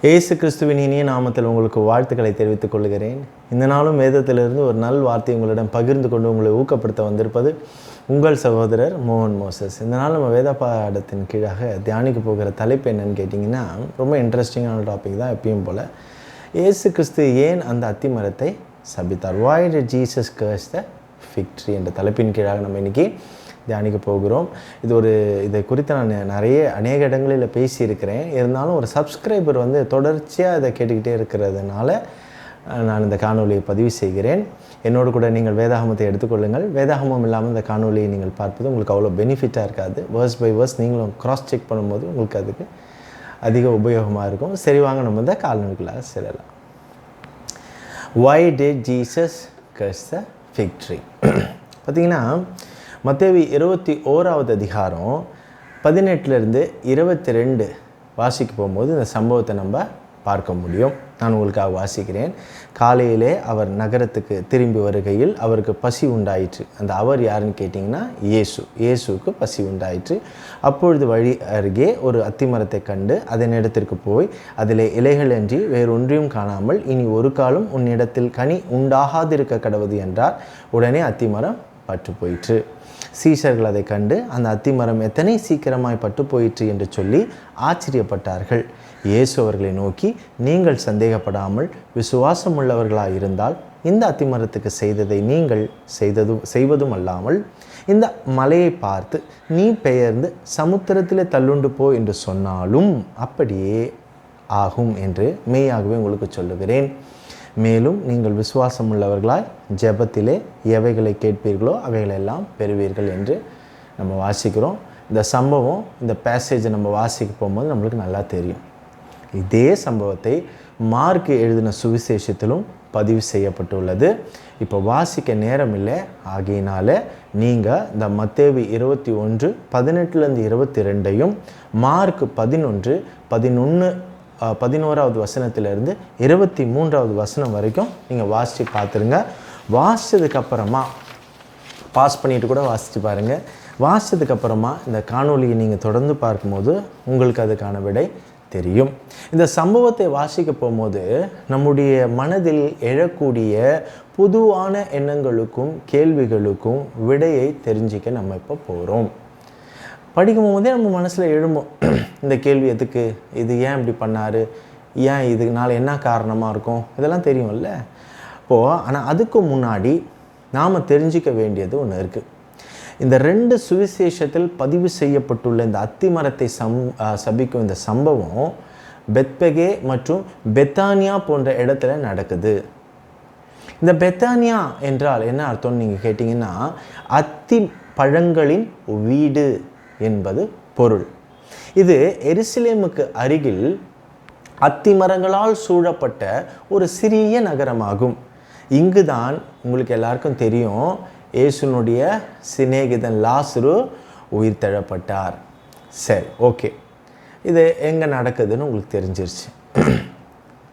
இயேசு கிறிஸ்துவின் இனிய நாமத்தில் உங்களுக்கு வாழ்த்துக்களை தெரிவித்துக் கொள்கிறேன். இந்த நாளும் வேதத்திலிருந்து ஒரு நல் வார்த்தை உங்களிடம் பகிர்ந்து கொண்டு உங்களை ஊக்கப்படுத்த வந்திருப்பது உங்கள் சகோதரர் மோகன் மோசஸ். இந்த நாள் நம்ம வேத பாடத்தின் கீழாக தியானிக்க போகிற தலைப்பு என்னன்னு கேட்டிங்கன்னா, ரொம்ப இன்ட்ரெஸ்டிங்கான டாபிக் தான். எப்பயும் போல் இயேசு கிறிஸ்து ஏன் அந்த அத்திமரத்தை சபித்தார்? Why did Jesus curse the fig tree என்ற தலைப்பின் கீழாக நம்ம இன்றைக்கி தியானிக்க போகிறோம். இதை குறித்து நான் அநேக இடங்களில் பேசியிருக்கிறேன். இருந்தாலும் ஒரு சப்ஸ்கிரைபர் தொடர்ச்சியாக இதை கேட்டுக்கிட்டே இருக்கிறதுனால நான் இந்த காணொலியை பதிவு செய்கிறேன். என்னோடு கூட நீங்கள் வேதாகமத்தை எடுத்துக்கொள்ளுங்கள். வேதாகமம் இல்லாமல் இந்த காணொலியை நீங்கள் பார்ப்பது உங்களுக்கு அவ்வளோ பெனிஃபிட்டாக இருக்காது. வேர்ஸ் பை வேர்ஸ் நீங்களும் க்ராஸ் செக் பண்ணும்போது உங்களுக்கு அதுக்கு அதிக உபயோகமாக இருக்கும். சரி, வாங்க நம்ம இந்த காணொலிக்குள்ளாக செல்லலாம். Why did Jesus curse the fig tree? பார்த்திங்கன்னா, மத்தேயு 21வது அதிகாரம் 18லேருந்து 22 வாசிக்க போகும்போது இந்த சம்பவத்தை நம்ம பார்க்க முடியும். நான் உங்களுக்காக வாசிக்கிறேன். காலையிலே அவர் நகரத்துக்கு திரும்பி வருகையில் அவருக்கு பசி உண்டாயிற்று. அந்த அவர் யாருன்னு கேட்டிங்கன்னா இயேசுவுக்கு பசி உண்டாயிற்று. அப்பொழுது வழி அருகே ஒரு அத்திமரத்தை கண்டு அதன் இடத்திற்கு போய் அதிலே இலைகளன்றி வேறொன்றையும் காணாமல், இனி ஒரு காலம் உன்னிடத்தில் கனி உண்டாகாதிருக்க கடவுது என்றார். உடனே அத்திமரம் பட்டு போயிற்று. சீஷர்கள் அதை கண்டு அந்த அத்திமரம் எத்தனை சீக்கிரமாய் பட்டு போயிற்று என்று சொல்லி ஆச்சரியப்பட்டார்கள். இயேசு அவர்களை நோக்கி, நீங்கள் சந்தேகப்படாமல் விசுவாசம் உள்ளவர்களாக இருந்தால் இந்த அத்திமரத்துக்கு செய்ததை நீங்கள் செய்வதும் அல்லாமல் இந்த மலையை பார்த்து நீ பெயர்ந்து சமுத்திரத்திலே தள்ளுண்டு போ என்று சொன்னாலும் அப்படியே ஆகும் என்று மெய்யாகவே உங்களுக்கு சொல்லுகிறேன். மேலும் நீங்கள் விசுவாசம் உள்ளவர்களாய் ஜெபத்திலே எவைகளை கேட்பீர்களோ அவைகளெல்லாம் பெறுவீர்கள் என்று நம்ம வாசிக்கிறோம். இந்த சம்பவம், இந்த பேசேஜை நம்ம வாசிக்க போகும்போது நம்மளுக்கு நல்லா தெரியும். இதே சம்பவத்தை மார்க் எழுதின சுவிசேஷத்திலும் பதிவு செய்யப்பட்டுள்ளது. இப்போ வாசிக்க நேரம் இல்லை, ஆகையினால நீங்கள் இந்த மத்தேயு 21 18லேருந்து 22 மார்க் 11வது வசனத்திலிருந்து 23வது வசனம் வரைக்கும் நீங்கள் வாசித்து பார்த்துருங்க. வாசித்ததுக்கப்புறமா பாஸ் பண்ணிவிட்டு கூட வாசித்து பாருங்கள். வாசித்ததுக்கப்புறமா இந்த காணொலியை நீங்கள் தொடர்ந்து பார்க்கும்போது உங்களுக்கு அதுக்கான விடை தெரியும். இந்த சம்பவத்தை வாசிக்க போகும்போது நம்முடைய மனதில் எழக்கூடிய பொதுவான எண்ணங்களுக்கும் கேள்விகளுக்கும் விடையை தெரிஞ்சிக்க நம்ம இப்போ போகிறோம். படிக்கும் போதே நம்ம மனசில் எழும்போம், இந்த கேள்வி எதுக்கு, இது ஏன் இப்படி பண்ணார், ஏன் இதுனால என்ன காரணமாக இருக்கும், இதெல்லாம் தெரியும்ல. ஆனால் அதுக்கு முன்னாடி நாம் தெரிஞ்சிக்க வேண்டியது ஒன்று இருக்குது. இந்த 2 சுவிசேஷத்தில் பதிவு செய்யப்பட்டுள்ள இந்த அத்திமரத்தை சபிக்கும் இந்த சம்பவம் பெத்பகே மற்றும் பெத்தானியா போன்ற இடத்துல நடக்குது. இந்த பெத்தானியா என்றால் என்ன அர்த்தம்னு நீங்கள் கேட்டிங்கன்னா, அத்தி பழங்களின் வீடு என்பது பொருள். இது எருசலேமுக்கு அருகில் அத்திமரங்களால் சூழப்பட்ட ஒரு சிறிய நகரமாகும். இங்குதான் உங்களுக்கு எல்லாருக்கும் தெரியும், இயேசுனுடைய சிநேகிதன் லாசரு உயிர் தள்ளப்பட்டார். சரி, ஓகே, இது எங்கே நடக்குதுன்னு உங்களுக்கு தெரிஞ்சிருச்சு.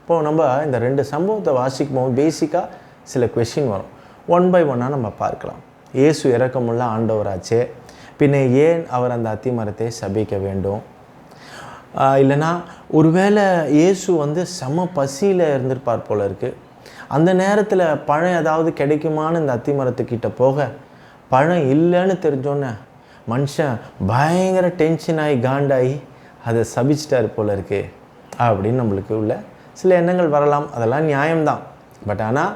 இப்போது நம்ம இந்த 2 சம்பவத்தை வாசிக்கும் போது பேசிக்காக சில கொஷின் வரும். 1 by 1 நம்ம பார்க்கலாம். இயேசு இரக்கமுள்ள ஆண்டவராச்சே, பின்ன ஏன் அவர் அந்த அத்திமரத்தை சபிக்க வேண்டும்? இல்லைனா ஒருவேளை இயேசு செம பசியில் இருந்திருப்பார் போல இருக்குது. அந்த நேரத்தில் பழம் ஏதாவது கிடைக்குமான்னு இந்த அத்திமரத்துக்கிட்ட போக பழம் இல்லைன்னு தெரிஞ்சோன்னே மனுஷன் பயங்கர டென்ஷன் ஆகி காண்டாகி அதை சபிச்சிட்டார் போல இருக்கு அப்படின்னு நம்மளுக்கு உள்ள சில எண்ணங்கள் வரலாம். அதெல்லாம் நியாயம்தான். பட் ஆனால்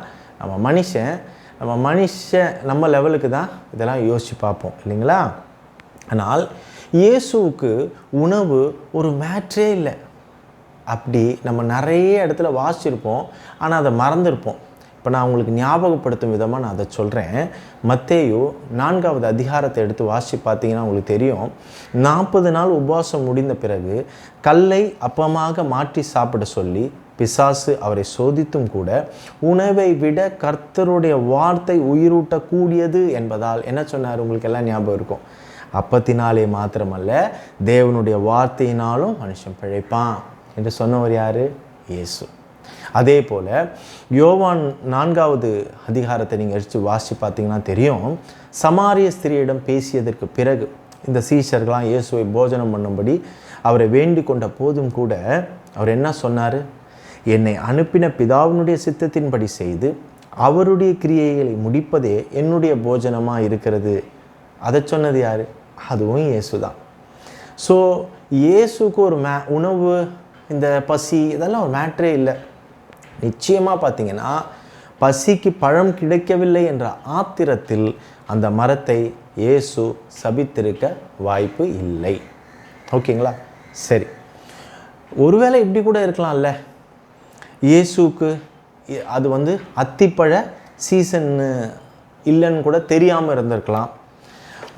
நம்ம லெவலுக்கு தான் இதெல்லாம் யோசித்து பார்ப்போம், இல்லைங்களா? ஆனால் இயேசுவுக்கு உணவு ஒரு மேட்ரே இல்லை. அப்படி நம்ம நிறைய இடத்துல வாசிச்சிருப்போம், ஆனால் அதை மறந்துருப்போம். இப்போ நான் உங்களுக்கு ஞாபகப்படுத்தும் விதமாக நான் அதை சொல்கிறேன். மத்தேயு 4வது அதிகாரத்தை எடுத்து வாசித்து பார்த்தீங்கன்னா உங்களுக்கு தெரியும். 40 நாள் உபவாசம் முடிந்த பிறகு கல்லை அப்பமாக மாற்றி சாப்பிட சொல்லி பிசாசு அவரை சோதித்தும் கூட உணவை விட கர்த்தருடைய வார்த்தை உயிரூட்டக்கூடியது என்பதால் என்ன சொன்னார்? உங்களுக்கு எல்லாம் ஞாபகம் இருக்கும். அப்பத்தினாலே மாத்திரமல்ல, தேவனுடைய வார்த்தையினாலும் மனுஷன் பிழைப்பான் என்று சொன்னவர் யார்? இயேசு. அதே போல் யோவான் 4வது அதிகாரத்தை நீங்கள் எடுத்து வாசி பார்த்தீங்கன்னா தெரியும். சமாரிய ஸ்திரியிடம் பேசியதற்கு பிறகு இந்த சீஷர்களாம் இயேசுவை போஜனம் பண்ணும்படி அவரை வேண்டி கொண்ட போதும் கூட அவர் என்ன சொன்னார்? என்னை அனுப்பின பிதாவினுடைய சித்தத்தின்படி செய்து அவருடைய கிரியைகளை முடிப்பதே என்னுடைய போஜனமாக இருக்கிறது. அதை சொன்னது யார்? அதுவும் இயேசு தான். ஸோ இயேசுக்கு ஒரு உணவு, இந்த பசி, இதெல்லாம் ஒரு மேட்ரே இல்லை. நிச்சயமாக பார்த்தீங்கன்னா பசிக்கு பழம் கிடைக்கவில்லை என்ற ஆத்திரத்தில் அந்த மரத்தை இயேசு சபித்திருக்க வாய்ப்பு இல்லை. ஓகேங்களா? சரி, ஒருவேளை இப்படி கூட இருக்கலாம்ல, இயேசுக்கு அது அத்திப்பழ சீசன் இல்லைன்னு கூட தெரியாமல் இருந்திருக்கலாம்.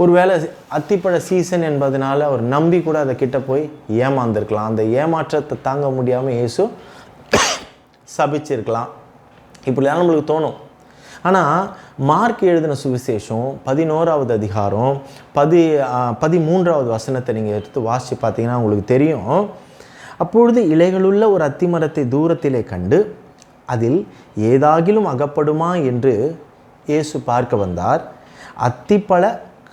ஒருவேளை அத்திப்பழ சீசன் என்பதனால அவர் நம்பி கூட அதை கிட்ட போய் ஏமாந்துருக்கலாம். அந்த ஏமாற்றத்தை தாங்க முடியாமல் இயேசு சபிச்சிருக்கலாம். இப்படிலாம் நம்மளுக்கு தோணும். ஆனால் மார்க் எழுதின சுவிசேஷம் 11வது அதிகாரம் 13வது வசனத்தை நீங்கள் எடுத்து வாசித்து பார்த்தீங்கன்னா உங்களுக்கு தெரியும். அப்பொழுது இலைகளுள்ள ஒரு அத்திமரத்தை தூரத்திலே கண்டு அதில் ஏதாகிலும் அகப்படுமா என்று இயேசு பார்க்க வந்தார். அத்திப்பழ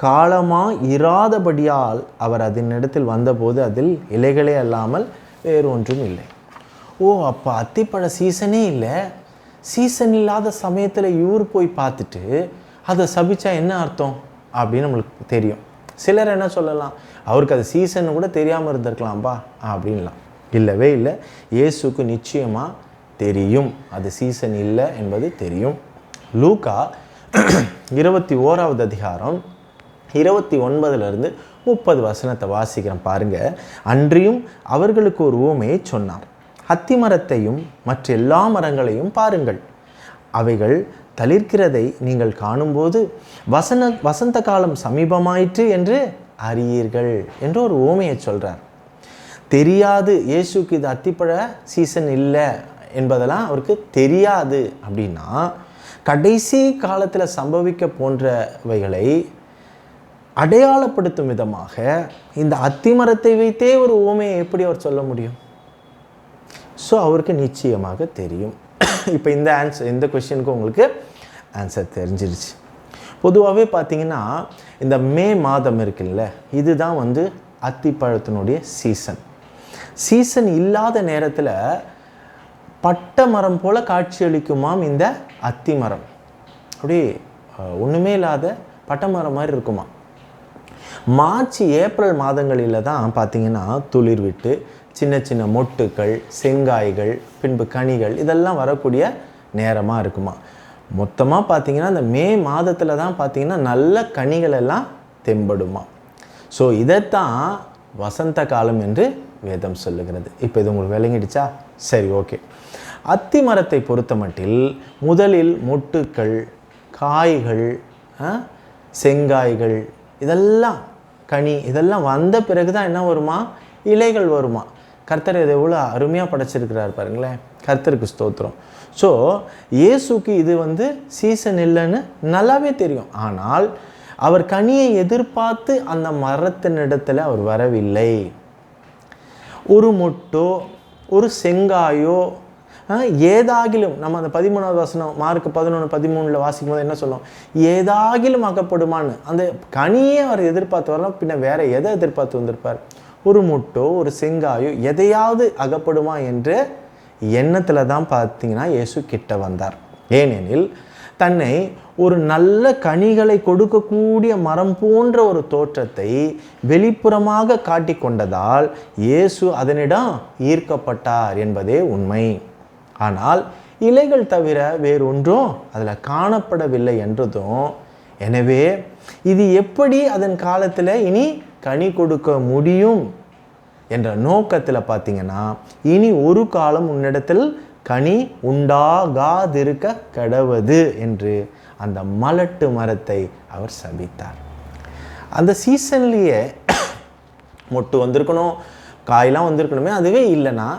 காலமாக இராதபடியால் அவர் அதனிடத்தில் வந்தபோது அதில் இலைகளே அல்லாமல் வேறு ஒன்றும் இல்லை. ஓ, அப்போ அத்திப்பழ சீசனே இல்லை. சீசன் இல்லாத சமயத்தில் இவர் போய் பார்த்துட்டு அதை சபிச்சா என்ன அர்த்தம் அப்படின்னு நம்மளுக்கு தெரியும். சிலர் என்ன சொல்லலாம், அவருக்கு அது சீசன் கூட தெரியாமல் இருந்திருக்கலாம்பா அப்படின்லாம். இல்லவே இல்லை, இயேசுக்கு நிச்சயமாக தெரியும் அது சீசன் இல்லை என்பது தெரியும். லூக்கா 21வது அதிகாரம் 29 30 வசனத்தை வாசிக்கிறேன் பாருங்க. அன்றியும் அவர்களுக்கு ஒரு உவமையை சொன்னார். அத்தி மரத்தையும் மற்ற எல்லா மரங்களையும் பாருங்கள். அவைகள் தளிர்க்கிறதை நீங்கள் காணும்போது வசந்த காலம் சமீபமாயிற்று என்று அறியீர்கள் என்று ஒரு உவமையை சொல்கிறார். தெரியாது, இயேசுக்கு இது அத்திப்பழ சீசன் இல்லை என்பதெல்லாம் அவருக்கு தெரியாது. அப்படின்னா கடைசி காலத்தில் சம்பவிக்க போன்றவைகளை அடையாளப்படுத்தும் விதமாக இந்த அத்திமரத்தை வைத்தே ஒரு உவமையை எப்படி அவர் சொல்ல முடியும்? ஸோ அவருக்கு நிச்சயமாக தெரியும். இப்போ இந்த கொஸ்டினுக்கு உங்களுக்கு ஆன்சர் தெரிஞ்சிருச்சு. பொதுவாகவே பார்த்தீங்கன்னா இந்த மே மாதம் இருக்குல்ல, இதுதான் அத்திப்பழத்தினுடைய சீசன் இல்லாத நேரத்தில் பட்டை மரம் போல் காட்சியளிக்குமாம் இந்த அத்தி மரம். அப்படி ஒன்றுமே இல்லாத பட்டை மரம் மாதிரி இருக்குமா. மார்ச் ஏப்ரல் மாதங்களில் தான் பார்த்தீங்கன்னா துளிர் விட்டு சின்ன சின்ன மொட்டுக்கள், செங்காய்கள், பின்பு கனிகள் இதெல்லாம் வரக்கூடிய நேரமாக இருக்குமா. மொத்தமாக பார்த்தீங்கன்னா இந்த மே மாதத்தில் தான் பார்த்தீங்கன்னா நல்ல கனிகள் எல்லாம் தெம்படுமா. ஸோ இதைத்தான் வசந்த காலம் என்று வேதம் சொல்லுகிறது. இப்போ இது உங்களுக்கு விளங்கிடுச்சா? சரி, ஓகே. அத்தி மரத்தை பொறுத்த மட்டில் முதலில் மொட்டுக்கள், காய்கள், செங்காய்கள், இதெல்லாம் கனி இதெல்லாம் வந்த பிறகு தான் என்ன வருமா? இலைகள் வருமா. கர்த்தர் இதை எவ்வளோ அருமையாக படைச்சிருக்கிறார் பாருங்களேன். கர்த்தருக்கு ஸ்தோத்திரம். ஸோ இயேசுக்கு இது சீசன் இல்லைன்னு நல்லாவே தெரியும். ஆனால் அவர் கனியை எதிர்பார்த்து அந்த மரத்தினிடத்தில் அவர் வரவில்லை. ஒரு மொட்டோ ஒரு செங்காயோ ஏதாகிலும், நம்ம அந்த 13வது வசனம் மார்க் 11:13 வாசிக்கும் போது என்ன சொல்லும்? ஏதாகிலும் அகப்படுமான்னு. அந்த கனியே அவர் எதிர்பார்த்து வரலாம், பின்ன வேற எதை எதிர்பார்த்து வந்திருப்பார்? ஒரு முட்டோ ஒரு செங்காயோ எதையாவது அகப்படுமா என்ற எண்ணத்தில் தான் பார்த்தீங்கன்னா இயேசு கிட்ட வந்தார். ஏனெனில் தன்னை ஒரு நல்ல கனிகளை கொடுக்கக்கூடிய மரம் போன்ற ஒரு தோற்றத்தை வெளிப்புறமாக காட்டிக்கொண்டதால் இயேசு அதனிடம் ஈர்க்கப்பட்டார் என்பதே உண்மை. ஆனால் இலைகள் தவிர வேறொன்றும் அதில் காணப்படவில்லை என்றதும், எனவே இது எப்படி அதன் காலத்தில் இனி கனி கொடுக்க முடியும் என்ற நோக்கத்தில் பார்த்தீங்கன்னா இனி ஒரு காலம் உன்னிடத்தில் கனி உண்டாகாதிருக்க கடவது என்று அந்த மலட்டு மரத்தை அவர் சபித்தார். அந்த சீசன்லேயே மொட்டு வந்திருக்கணும், காயெல்லாம் வந்திருக்கணுமே, அதுவே இல்லைன்னா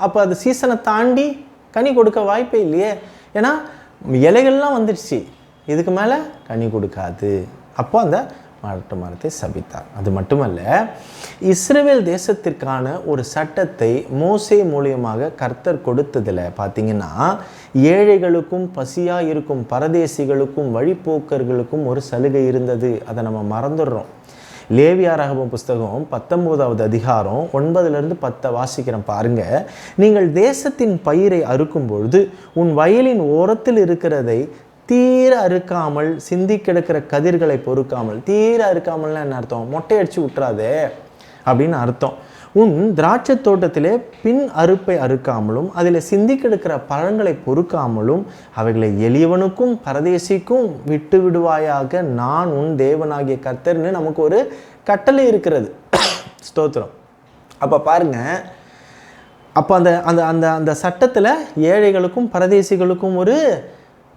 அப்போ அது சீசனை தாண்டி கனி கொடுக்க வாய்ப்பே இல்லையே. ஏன்னா இலைகள்லாம் வந்துடுச்சு, இதுக்கு மேலே கனி கொடுக்காது. அப்போ அந்த மலட்டு மரத்தை சபித்தார். அது மட்டுமல்ல, இஸ்ரவேல் தேசத்திற்கான ஒரு சட்டத்தை மோசே மூலியமாக கர்த்தர் கொடுத்ததில் பார்த்தீங்கன்னா ஏழைகளுக்கும் பசியாக இருக்கும் பரதேசிகளுக்கும் வழிப்போக்கர்களுக்கும் ஒரு சலுகை இருந்தது. அதை நம்ம மறந்துடுறோம். லேவியாராகமம் புஸ்தகம் 19வது அதிகாரம் 9லிருந்து 10 வாசிக்கிறேன் பாருங்க. நீங்கள் தேசத்தின் பயிரை அறுக்கும் பொழுது உன் வயலின் ஓரத்தில் இருக்கிறதை தீர அறுக்காமல், சிந்தி கிடக்கிற கதிர்களை பொறுக்காமல். தீர அறுக்காமல்னா என்ன அர்த்தம்? மொட்டை அடிச்சு விட்டுறாதே அப்படின்னு அர்த்தம். உன் திராட்சை தோட்டத்திலே பின் அறுப்பை அறுக்காமலும் அதில் சிந்தி கிடக்கிற பழங்களை பொறுக்காமலும் அவைகளை எளியவனுக்கும் பரதேசிக்கும் விட்டு விடுவாயாக, நான் உன் தேவனாகிய கர்த்தர்னு நமக்கு ஒரு கட்டளை இருக்கிறது. ஸ்தோத்திரம். அப்போ பாருங்க, அப்போ அந்த அந்த அந்த அந்த சட்டத்தில் ஏழைகளுக்கும் பரதேசிகளுக்கும் ஒரு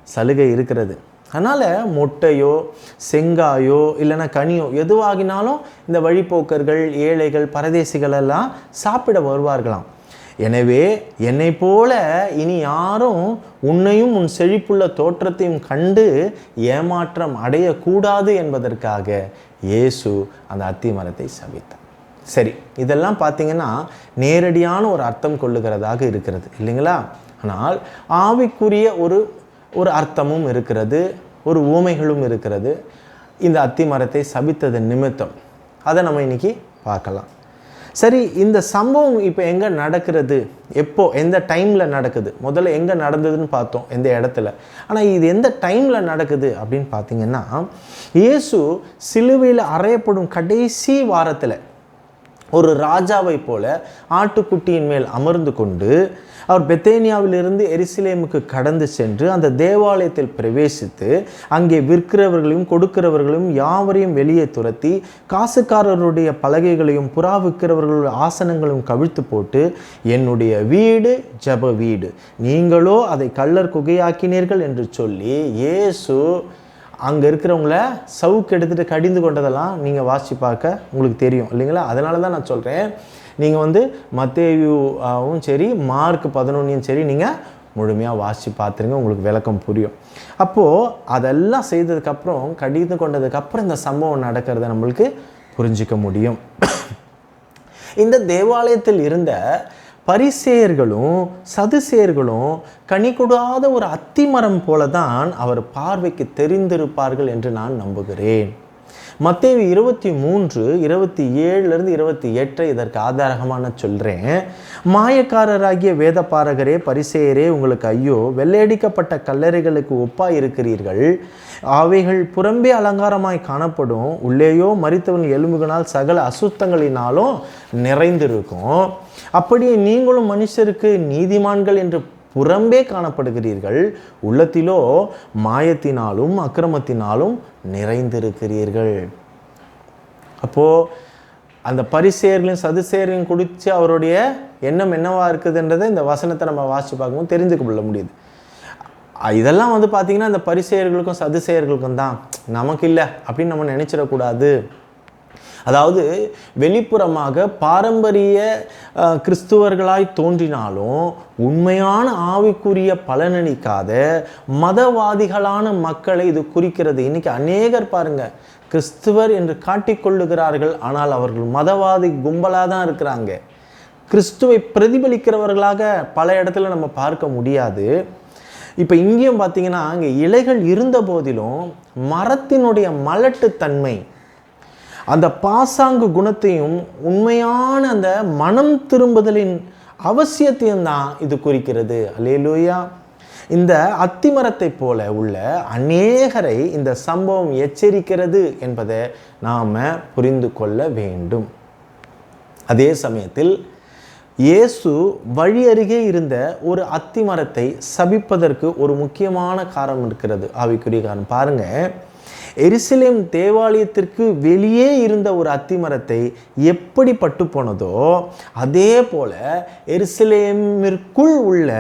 சலுகை இருக்கிறது. அதனால் மொட்டையோ செங்காயோ இல்லைன்னா கனியோ எதுவாகினாலும் இந்த வழிப்போக்கர்கள், ஏழைகள், பரதேசிகள் எல்லாம் சாப்பிட வருவார்களாம். எனவே என்னை போல இனி யாரும் உன்னையும் உன் செழிப்புள்ள தோற்றத்தையும் கண்டு ஏமாற்றம் அடையக்கூடாது என்பதற்காக இயேசு அந்த அத்தி மரத்தை சபித்தார். சரி, இதெல்லாம் பார்த்தீங்கன்னா நேரடியான ஒரு அர்த்தம் கொள்ளுகிறதாக இருக்கிறது இல்லைங்களா? ஆனால் ஆவிக்குரிய ஒரு அர்த்தமும் இருக்கிறது, ஒரு உவமைகளும் இருக்கிறது இந்த அத்தி மரத்தை சபித்ததன் நிமித்தம். அதை நம்ம இன்னைக்கு பார்க்கலாம். சரி, இந்த சம்பவம் இப்போ எங்கே நடக்கிறது, எப்போ, எந்த டைமில் நடக்குது? முதல்ல எங்கே நடந்ததுன்னு பார்த்தோம், எந்த இடத்துல. ஆனால் இது எந்த டைமில் நடக்குது அப்படின்னு பார்த்தீங்கன்னா, இயேசு சிலுவையில் அறையப்படும் கடைசி வாரத்தில் ஒரு ராஜாவை போல ஆட்டுக்குட்டியின் மேல் அமர்ந்து கொண்டு அவர் பெத்தேனியாவிலிருந்து எருசலேமுக்கு கடந்து சென்று அந்த தேவாலயத்தில் பிரவேசித்து அங்கே விற்கிறவர்களையும் கொடுக்கிறவர்களையும் யாவரையும் வெளியே துரத்தி காசுக்காரருடைய பலகைகளையும் புறா விற்கிறவர்களுடைய ஆசனங்களையும் கவிழ்த்து போட்டு, என்னுடைய வீடு ஜெப வீடு, நீங்களோ அதை கள்ளர் குகையாக்கினீர்கள் என்று சொல்லி இயேசு அங்கே இருக்கிறவங்கள சவுக்கு எடுத்துகிட்டு கடிந்து கொண்டதெல்லாம் நீங்கள் வாசி பார்க்க உங்களுக்கு தெரியும் இல்லைங்களா? அதனால தான் நான் சொல்கிறேன், நீங்கள் மத்தேயுவும் சரி மார்க் 11 சரி நீங்கள் முழுமையாக வாசி பார்த்துருங்க, உங்களுக்கு விளக்கம் புரியும். அப்போது அதெல்லாம் செய்ததுக்கப்புறம், கடிந்து கொண்டதுக்கப்புறம் இந்த சம்பவம் நடக்கிறத நம்மளுக்கு புரிஞ்சிக்க முடியும். இந்த தேவாலயத்தில் இருந்த பரிசேயர்களும் சதுசேயர்களும் கனி கொடாத ஒரு அத்திமரம் போல தான் அவர் பார்வைக்கு தெரிந்திருப்பார்கள் என்று நான் நம்புகிறேன். மத்தேயு 23:27-28 இதற்கு ஆதாரகமான சொல்கிறேன். மாயக்காரராகிய வேதபாரகரே பரிசேயரே, உங்களுக்கு ஐயோ, வெள்ளையடிக்கப்பட்ட கல்லறைகளுக்கு ஒப்பாய் இருக்கிறீர்கள். அவைகள் புறம்பே அலங்காரமாய் காணப்படும், உள்ளேயோ மரித்தவன் எலும்புகளால் சகல அசுத்தங்களினாலும் நிறைந்திருக்கும். அப்படியே நீங்களும் மனுஷருக்கு நீதிமான்கள் என்று புறம்பே காணப்படுகிறீர்கள், உள்ளத்திலோ மாயத்தினாலும் அக்கிரமத்தினாலும் நிறைந்திருக்கிறீர்கள். அப்போது அந்த பரிசேயர்களையும் சதுசேயர்களையும் குறித்து அவருடைய எண்ணம் என்னவா இருக்குதுன்றதை இந்த வசனத்தை நம்ம வாசித்து பார்க்கும்போது தெரிஞ்சுக்க முடியுது. இதெல்லாம் பார்த்தீங்கன்னா இந்த பரிசேயர்களுக்கும் சதுசேயர்களுக்கும் தான், நமக்கு இல்லை அப்படின்னு நம்ம நினைச்சிடக்கூடாது. அதாவது வெளிப்புறமாக பாரம்பரிய கிறிஸ்துவர்களாய் தோன்றினாலும் உண்மையான ஆவிக்குரிய பலனளிக்காத மதவாதிகளான மக்களை இது குறிக்கிறது. இன்னைக்கு அநேகர் பாருங்க, கிறிஸ்துவர் என்று காட்டிக்கொள்ளுகிறார்கள், ஆனால் அவர்கள் மதவாதி கும்பலாக தான் இருக்கிறாங்க. கிறிஸ்துவை பிரதிபலிக்கிறவர்களாக பல இடத்துல நம்ம பார்க்க முடியாது. இப்போ இங்கேயும் பார்த்தீங்கன்னா, அங்கே இலைகள் இருந்த போதிலும் மரத்தினுடைய மலட்டுத்தன்மை, அந்த பாசாங்கு குணத்தையும் உண்மையான அந்த மனம் திரும்புதலின் அவசியத்தையும் தான் இது குறிக்கிறது. அல்லேலூயா. இந்த அத்திமரத்தை போல உள்ள அநேகரை இந்த சம்பவம் எச்சரிக்கிறது என்பதை நாம் புரிந்து கொள்ள வேண்டும். அதே சமயத்தில் இயேசு வழி அருகே இருந்த ஒரு அத்திமரத்தை சபிப்பதற்கு ஒரு முக்கியமான காரணம் இருக்கிறது, ஆவிக்குரிய காரணம். பாருங்க, எருசலேம் தேவாலயத்திற்கு வெளியே இருந்த ஒரு அத்திமரத்தை எப்படி பட்டு போனதோ அதே போல எருசலேமிற்குள் உள்ள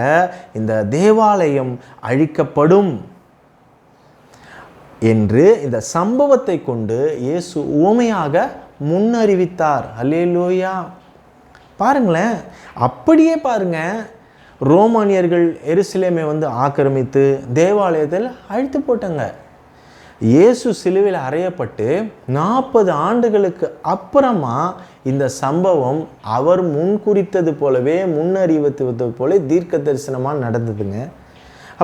இந்த தேவாலயம் அழிக்கப்படும் என்று இந்த சம்பவத்தை கொண்டு இயேசு உவமையாக முன்னறிவித்தார். அல்லேலூயா. பாருங்களேன், அப்படியே பாருங்க, ரோமானியர்கள் எருசலேமை ஆக்கிரமித்து தேவாலயத்தில் அழித்து போட்டாங்க. இயேசு சிலுவையில் அறையப்பட்டு 40 ஆண்டுகளுக்கு அப்புறமா இந்த சம்பவம் அவர் முன்குறித்தது போலவே, முன்னறிவித்தது போல தீர்க்க தரிசனமாக நடந்ததுங்க.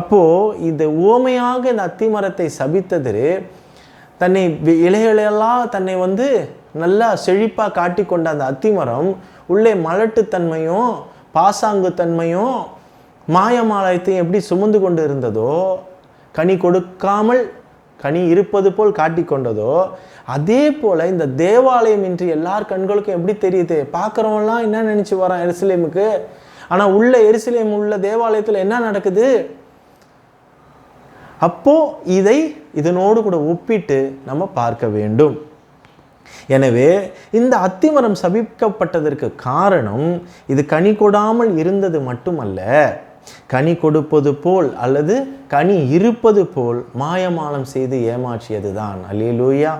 அப்போது இந்த உவமையாக இந்த அத்திமரத்தை சபித்தது, தன்னை இலைகளெல்லாம் தன்னை நல்லா செழிப்பாக காட்டி கொண்ட அந்த அத்திமரம் உள்ளே மலட்டுத்தன்மையும் பாசாங்குத்தன்மையும் மாயமாலயத்தையும் எப்படி சுமந்து கொண்டு இருந்ததோ, கனி கொடுக்காமல் கனி இருப்பது போல் காட்டி கொண்டதோ, அதே போல் இந்த தேவாலயம் இன்று எல்லார் கண்களுக்கும் எப்படி தெரியுது? பார்க்குறவங்களாம் என்ன நினச்சி வரான் எருசலேமுக்கு, ஆனால் உள்ள எருசலேம் உள்ள தேவாலயத்தில் என்ன நடக்குது? அப்போது இதனோடு கூட ஒப்பிட்டு நம்ம பார்க்க வேண்டும். எனவே இந்த அத்திமரம் சபிக்கப்பட்டதற்கு காரணம் இது கனி கொடாமல் இருந்தது மட்டுமல்ல, கனி கொடுப்பது போல் அல்லது கனி இருப்பது போல் மாயமாலம் செய்து ஏமாற்றியது தான். அல்லேலூயா.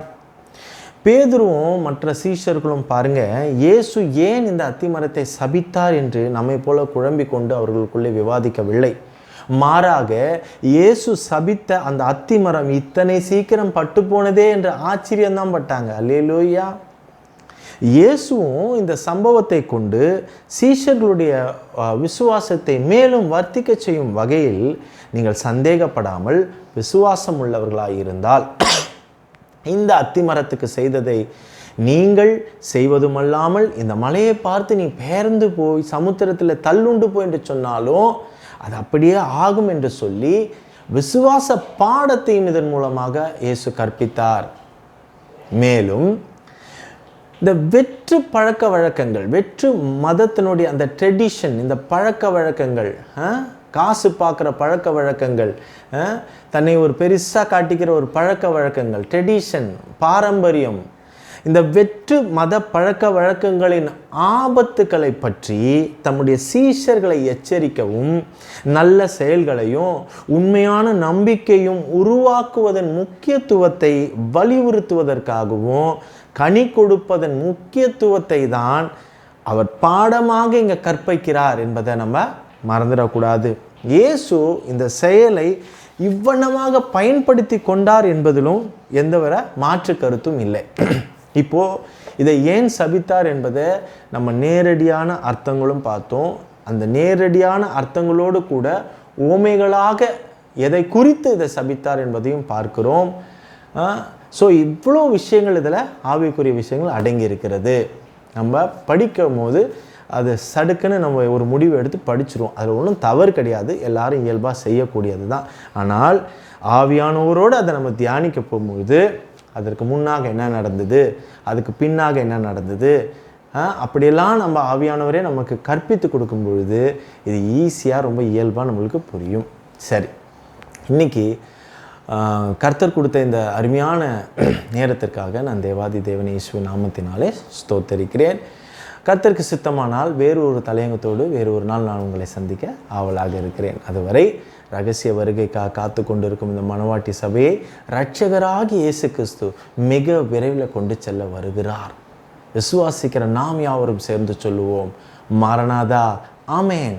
பேதுருவும் மற்ற சீஷர்களும் பாருங்க, இயேசு ஏன் இந்த அத்திமரத்தை சபித்தார் என்று நம்மை போல குழம்பிக் கொண்டு அவர்களுக்குள்ளே விவாதிக்கவில்லை. மாறாக இயேசு சபித்த அந்த அத்திமரம் இத்தனை சீக்கிரம் பட்டு போனதே என்று ஆச்சரியம்தான் பட்டாங்க. அல்லேலூயா. இயேசுவும் இந்த சம்பவத்தை கொண்டு சீஷர்களுடைய விசுவாசத்தை மேலும் வர்த்திக்க செய்யும் வகையில், நீங்கள் சந்தேகப்படாமல் விசுவாசம் உள்ளவர்களாக இருந்தால் இந்த அத்திமரத்துக்கு செய்ததை நீங்கள் செய்வதுமல்லாமல் இந்த மலையை பார்த்து நீ பெயர்ந்து போய் சமுத்திரத்தில் தள்ளுண்டு போய் என்று சொன்னாலும் அது அப்படியே ஆகும் என்று சொல்லி விசுவாச பாடத்தையும் இதன் மூலமாக இயேசு கற்பித்தார். மேலும் இந்த வெற்று பழக்க வழக்கங்கள், வெற்று மதத்தினுடைய அந்த ட்ரெடிஷன், இந்த பழக்க வழக்கங்கள், காசு பார்க்குற பழக்க வழக்கங்கள், தன்னை ஒரு பெருசாக காட்டிக்கிற ஒரு பழக்க வழக்கங்கள், ட்ரெடிஷன், பாரம்பரியம், இந்த வெற்று மத பழக்க வழக்கங்களின் ஆபத்துக்களை பற்றி தம்முடைய சீஷர்களை எச்சரிக்கவும், நல்ல செயல்களையும் உண்மையான நம்பிக்கையும் உருவாக்குவதன் முக்கியத்துவத்தை வலியுறுத்துவதற்காகவும், கனி கொடுப்பதன் முக்கியத்துவத்தை தான் அவர் பாடமாக இங்கே கற்பிக்கிறார் என்பதை நம்ம மறந்துடக்கூடாது. இயேசு இந்த செயலை இவ்வண்ணமாக பயன்படுத்தி கொண்டார் என்பதிலும் எந்தவர மாற்று கருத்தும் இல்லை. இப்போது இதை ஏன் சபித்தார் என்பதை நம்ம நேரடியான அர்த்தங்களும் பார்த்தோம். அந்த நேரடியான அர்த்தங்களோடு கூட ஓமைகளாக எதை குறித்து இதை சபித்தார் என்பதையும் பார்க்கிறோம். ஸோ இவ்வளோ விஷயங்கள் இதில் ஆவிக்குரிய விஷயங்கள் அடங்கி இருக்கிறது. நம்ம படிக்கும் போது அது சடுக்குன்னு நம்ம ஒரு முடிவு எடுத்து படிச்சிருவோம். அதில் ஒன்றும் தவறு கிடையாது, எல்லாரும் இயல்பாக செய்யக்கூடியது தான். ஆனால் ஆவியானவரோடு அதை நம்ம தியானிக்க போகும்போது அதற்கு முன்னாக என்ன நடந்தது, அதுக்கு பின்னாக என்ன நடந்தது, அப்படியெல்லாம் நம்ம ஆவியானவரே நமக்கு கற்பித்து கொடுக்கும் பொழுது இது ஈஸியாக ரொம்ப இயல்பாக நம்மளுக்கு புரியும். சரி, இன்றைக்கி கர்த்தர் கொடுத்த இந்த அருமையான நேரத்திற்காக நான் தேவாதி தேவன் இயேசுவின் நாமத்தினாலே ஸ்தோத்தரிக்கிறேன். கர்த்தருக்கு சித்தமானால் வேறு ஒரு தலையங்கத்தோடு வேறு ஒரு நாள் நான் உங்களை சந்திக்க ஆவலாக இருக்கிறேன். அதுவரை ரகசிய வருகைக்காக காத்து கொண்டிருக்கும் இந்த மணவாட்டி சபையை இரட்சகராகி இயேசு கிறிஸ்து மிக விரைவில் கொண்டு செல்ல வருகிறார். விசுவாசிக்கிற நாம் யாவரும் சேர்ந்து சொல்லுவோம், மாரநாதா, ஆமேன்.